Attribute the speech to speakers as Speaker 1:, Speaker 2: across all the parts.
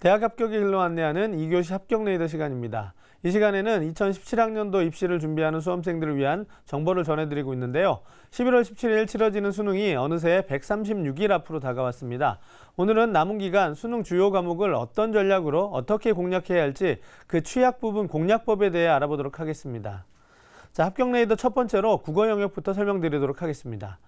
Speaker 1: 대학 합격의 길로 안내하는 2교시 합격 레이더 시간입니다. 이 시간에는 2017학년도 입시를 준비하는 수험생들을 위한 정보를 전해드리고 있는데요. 11월 17일 치러지는 수능이 어느새 136일 앞으로 다가왔습니다. 오늘은 남은 기간 수능 주요 과목을 어떤 전략으로 어떻게 공략해야 할지 그 취약 부분 공략법에 대해 알아보도록 하겠습니다. 자, 합격 레이더 첫 번째로 국어 영역부터 설명드리도록 하겠습니다.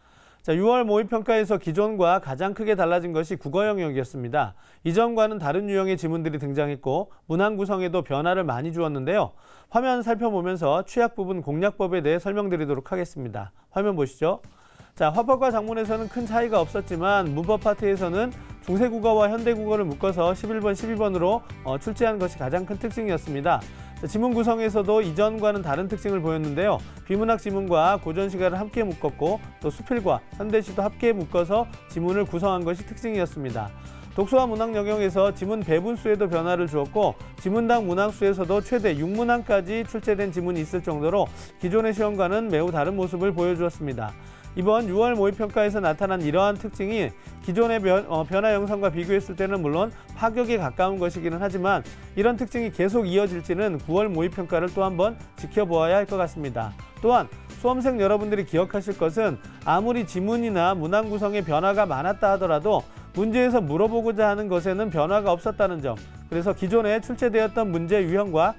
Speaker 1: 자, 6월 모의평가에서 기존과 가장 크게 달라진 것이 국어 영역이었습니다. 이전과는 다른 유형의 지문들이 등장했고 문항 구성에도 변화를 많이 주었는데요. 화면 살펴보면서 취약 부분 공략법에 대해 설명드리도록 하겠습니다. 화면 보시죠. 자, 화법과 작문에서는 큰 차이가 없었지만 문법 파트에서는 중세국어와 현대국어를 묶어서 11번, 12번으로 출제한 것이 가장 큰 특징이었습니다. 지문 구성에서도 이전과는 다른 특징을 보였는데요. 비문학 지문과 고전시가를 함께 묶었고 또 수필과 현대시도 함께 묶어서 지문을 구성한 것이 특징이었습니다. 독서와 문학 영역에서 지문 배분수에도 변화를 주었고 지문당 문항수에서도 최대 6문항까지 출제된 지문이 있을 정도로 기존의 시험과는 매우 다른 모습을 보여주었습니다. 이번 6월 모의평가에서 나타난 이러한 특징이 기존의 변화 영상과 비교했을 때는 물론 파격에 가까운 것이기는 하지만 이런 특징이 계속 이어질지는 9월 모의평가를 또 한번 지켜보아야 할 것 같습니다. 또한 수험생 여러분들이 기억하실 것은 아무리 지문이나 문항 구성에 변화가 많았다 하더라도 문제에서 물어보고자 하는 것에는 변화가 없었다는 점, 그래서 기존에 출제되었던 문제 유형과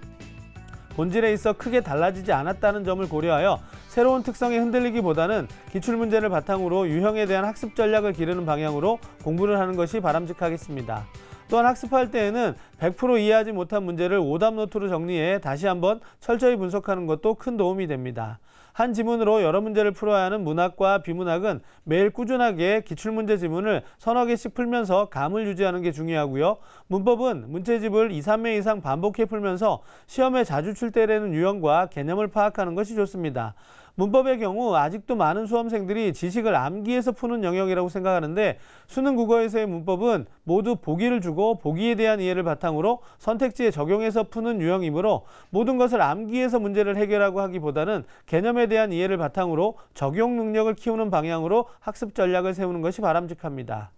Speaker 1: 본질에 있어 크게 달라지지 않았다는 점을 고려하여 새로운 특성에 흔들리기보다는 기출문제를 바탕으로 유형에 대한 학습 전략을 기르는 방향으로 공부를 하는 것이 바람직하겠습니다. 또한 학습할 때에는 100% 이해하지 못한 문제를 오답 노트로 정리해 다시 한번 철저히 분석하는 것도 큰 도움이 됩니다. 한 지문으로 여러 문제를 풀어야 하는 문학과 비문학은 매일 꾸준하게 기출문제 지문을 서너 개씩 풀면서 감을 유지하는 게 중요하고요. 문법은 문제집을 2, 3회 이상 반복해 풀면서 시험에 자주 출제되는 유형과 개념을 파악하는 것이 좋습니다. 문법의 경우 아직도 많은 수험생들이 지식을 암기해서 푸는 영역이라고 생각하는데 수능 국어에서의 문법은 모두 보기를 주고 보기에 대한 이해를 바탕으로 선택지에 적용해서 푸는 유형이므로 모든 것을 암기해서 문제를 해결하고 하기보다는 개념에 대한 이해를 바탕으로 적용 능력을 키우는 방향으로 학습 전략을 세우는 것이 바람직합니다.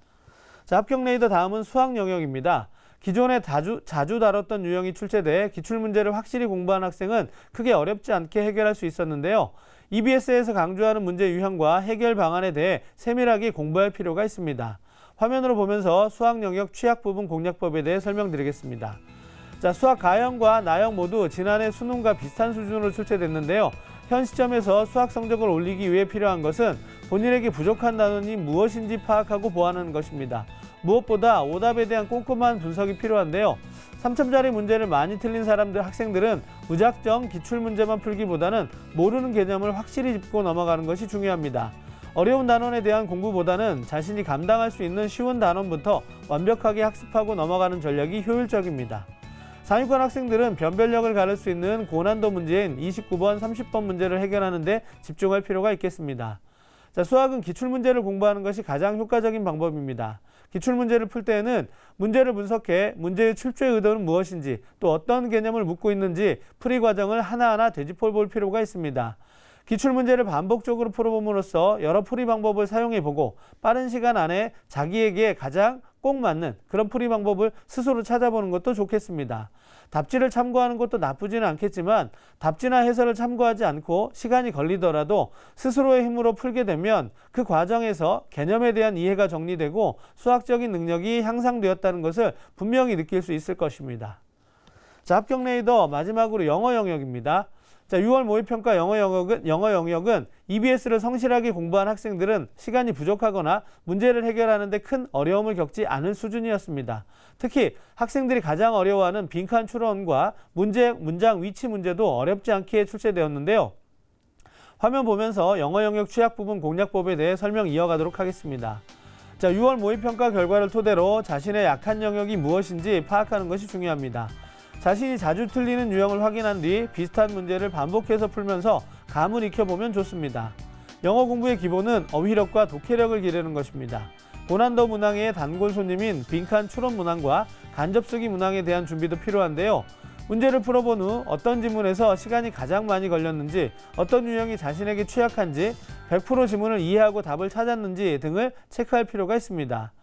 Speaker 1: 자, 합격 레이더 다음은 수학 영역입니다. 기존에 자주 다뤘던 유형이 출제돼 기출문제를 확실히 공부한 학생은 크게 어렵지 않게 해결할 수 있었는데요. EBS에서 강조하는 문제 유형과 해결 방안에 대해 세밀하게 공부할 필요가 있습니다. 화면으로 보면서 수학 영역 취약 부분 공략법에 대해 설명드리겠습니다. 자, 수학 가형과 나형 모두 지난해 수능과 비슷한 수준으로 출제됐는데요. 현 시점에서 수학 성적을 올리기 위해 필요한 것은 본인에게 부족한 단원이 무엇인지 파악하고 보완하는 것입니다. 무엇보다 오답에 대한 꼼꼼한 분석이 필요한데요. 3점짜리 문제를 많이 틀린 학생들은 무작정 기출문제만 풀기보다는 모르는 개념을 확실히 짚고 넘어가는 것이 중요합니다. 어려운 단원에 대한 공부보다는 자신이 감당할 수 있는 쉬운 단원부터 완벽하게 학습하고 넘어가는 전략이 효율적입니다. 상위권 학생들은 변별력을 가를 수 있는 고난도 문제인 29번, 30번 문제를 해결하는 데 집중할 필요가 있겠습니다. 자, 수학은 기출문제를 공부하는 것이 가장 효과적인 방법입니다. 기출문제를 풀 때에는 문제를 분석해 문제의 출제 의도는 무엇인지 또 어떤 개념을 묻고 있는지 풀이 과정을 하나하나 되짚어 볼 필요가 있습니다. 기출문제를 반복적으로 풀어봄으로써 여러 풀이 방법을 사용해보고 빠른 시간 안에 자기에게 가장 꼭 맞는 그런 풀이 방법을 스스로 찾아보는 것도 좋겠습니다. 답지를 참고하는 것도 나쁘지는 않겠지만 답지나 해설을 참고하지 않고 시간이 걸리더라도 스스로의 힘으로 풀게 되면 그 과정에서 개념에 대한 이해가 정리되고 수학적인 능력이 향상되었다는 것을 분명히 느낄 수 있을 것입니다. 자, 합격 레이더 마지막으로 영어 영역입니다. 자, 6월 모의평가 영어 영역은 EBS를 성실하게 공부한 학생들은 시간이 부족하거나 문제를 해결하는 데 큰 어려움을 겪지 않을 수준이었습니다. 특히 학생들이 가장 어려워하는 빈칸 추론과 문장 위치 문제도 어렵지 않게 출제되었는데요. 화면 보면서 영어 영역 취약 부분 공략법에 대해 설명 이어가도록 하겠습니다. 자, 6월 모의평가 결과를 토대로 자신의 약한 영역이 무엇인지 파악하는 것이 중요합니다. 자신이 자주 틀리는 유형을 확인한 뒤 비슷한 문제를 반복해서 풀면서 감을 익혀보면 좋습니다. 영어 공부의 기본은 어휘력과 독해력을 기르는 것입니다. 고난도 문항의 단골 손님인 빈칸 추론 문항과 간접 쓰기 문항에 대한 준비도 필요한데요. 문제를 풀어본 후 어떤 지문에서 시간이 가장 많이 걸렸는지, 어떤 유형이 자신에게 취약한지, 100% 지문을 이해하고 답을 찾았는지 등을 체크할 필요가 있습니다.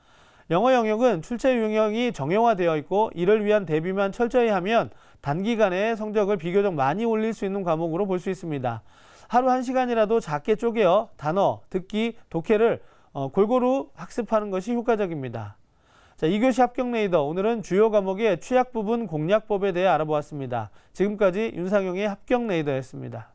Speaker 1: 영어 영역은 출제 유형이 정형화되어 있고 이를 위한 대비만 철저히 하면 단기간에 성적을 비교적 많이 올릴 수 있는 과목으로 볼 수 있습니다. 하루 1시간이라도 작게 쪼개어 단어, 듣기, 독해를 골고루 학습하는 것이 효과적입니다. 자, 2교시 합격 레이더, 오늘은 주요 과목의 취약 부분 공략법에 대해 알아보았습니다. 지금까지 윤상용의 합격 레이더였습니다.